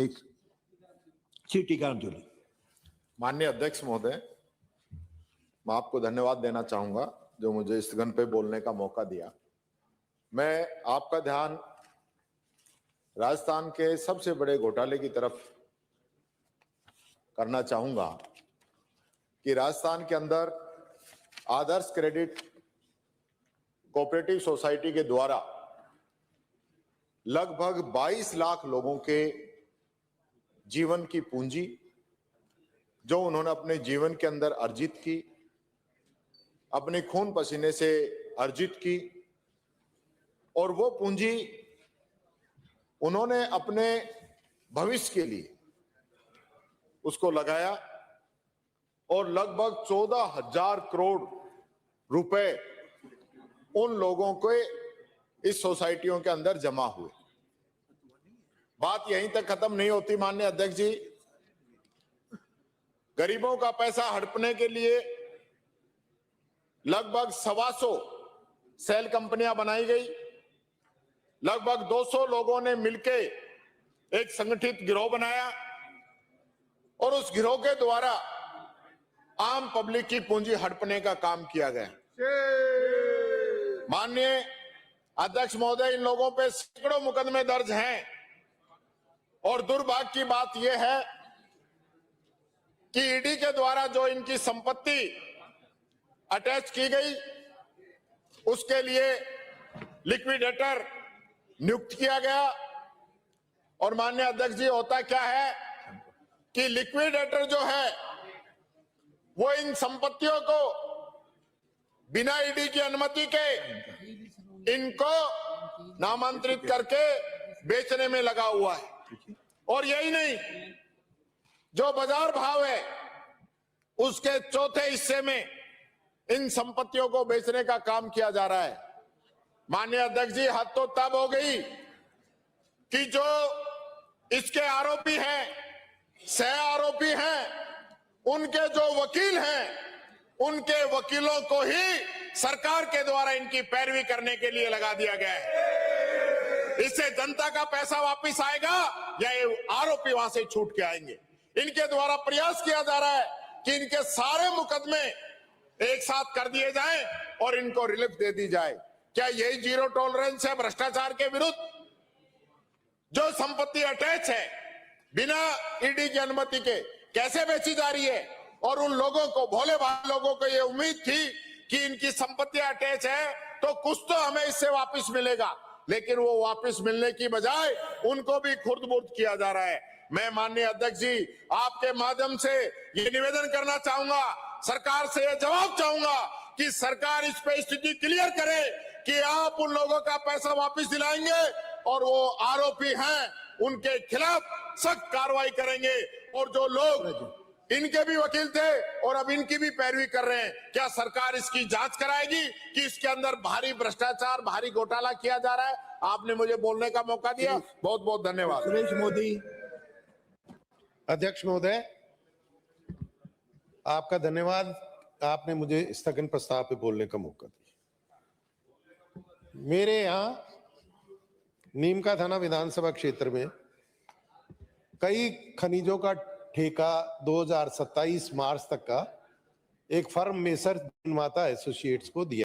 एक टीकाराम जोली। माननीय अध्यक्ष महोदय, मैं आपको धन्यवाद देना चाहूंगा जो मुझे इस गन पे बोलने का मौका दिया। मैं आपका ध्यान राजस्थान के सबसे बड़े घोटाले की तरफ करना चाहूंगा कि राजस्थान के अंदर आदर्श क्रेडिट कोऑपरेटिव सोसाइटी के द्वारा लगभग 22 लाख लोगों के जीवन की पूंजी जो उन्होंने अपने जीवन के अंदर अर्जित की, अपने खून पसीने से अर्जित की, और वो पूंजी उन्होंने अपने भविष्य के लिए उसको लगाया और लगभग 14,000 करोड़ रुपए उन लोगों के इस सोसाइटियों के अंदर जमा हुए। बात यहीं तक खत्म नहीं होती माननीय अध्यक्ष जी। गरीबों का पैसा हड़पने के लिए लगभग 125 सेल कंपनियां बनाई गई। लगभग 200 लोगों ने मिलकर एक संगठित गिरोह बनाया और उस गिरोह के द्वारा आम पब्लिक की पूंजी हड़पने का काम किया गया। माननीय अध्यक्ष महोदय, इन लोगों पे सैकड़ों मुकदमे दर्ज हैं और दुर्भाग्य की बात यह है कि ईडी के द्वारा जो इनकी संपत्ति अटैच की गई उसके लिए लिक्विडेटर नियुक्त किया गया। और माननीय अध्यक्ष जी, होता क्या है कि लिक्विडेटर जो है वो इन संपत्तियों को बिना ईडी की अनुमति के इनको नामांतरित करके बेचने में लगा हुआ है। और यही नहीं, जो बाजार भाव है उसके चौथे हिस्से में इन संपत्तियों को बेचने का काम किया जा रहा है। माननीय अध्यक्ष जी, हद तो तब हो गई कि जो इसके आरोपी हैं, सह आरोपी हैं, उनके जो वकील हैं, उनके वकीलों को ही सरकार के द्वारा इनकी पैरवी करने के लिए लगा दिया गया है। इससे जनता का पैसा वापस आएगा या ये आरोपी वहां से छूट के आएंगे? इनके द्वारा प्रयास किया जा रहा है कि इनके सारे मुकदमे एक साथ कर दिए जाएं और इनको रिलीफ दे दी जाए। क्या यही जीरो टॉलरेंस है भ्रष्टाचार के विरुद्ध? जो संपत्ति अटैच है बिना ईडी की अनुमति के कैसे बेची जा रही है? और उन लोगों को, भोले भाले लोगों को ये उम्मीद थी कि इनकी संपत्ति अटैच है तो कुछ तो हमें इससे वापस मिलेगा, लेकिन वो वापस मिलने की बजाय उनको भी खुर्द-बुर्द किया जा रहा है। मैं माननीय अध्यक्ष जी आपके माध्यम से ये निवेदन करना चाहूंगा, सरकार से ये जवाब चाहूंगा कि सरकार इस पे स्थिति क्लियर करे कि आप उन लोगों का पैसा वापस दिलाएंगे और वो आरोपी हैं उनके खिलाफ सख्त कार्रवाई करेंगे। और जो लोग इनके भी वकील थे और अब इनकी भी पैरवी कर रहे हैं, क्या सरकार इसकी जांच कराएगी कि इसके अंदर भारी भ्रष्टाचार, भारी घोटाला किया जा रहा है? आपने मुझे बोलने का मौका दिया, बहुत बहुत धन्यवाद। सुरेश मोदी। अध्यक्ष महोदय, आपका धन्यवाद, आपने मुझे स्थगन प्रस्ताव पे बोलने का मौका दिया। मेरे यहाँ नीमका थाना विधानसभा क्षेत्र में कई खनिजों का ठेका 2027 मार्च तक का एक फर्म मेसर माता एसोसिएट्स को दिया।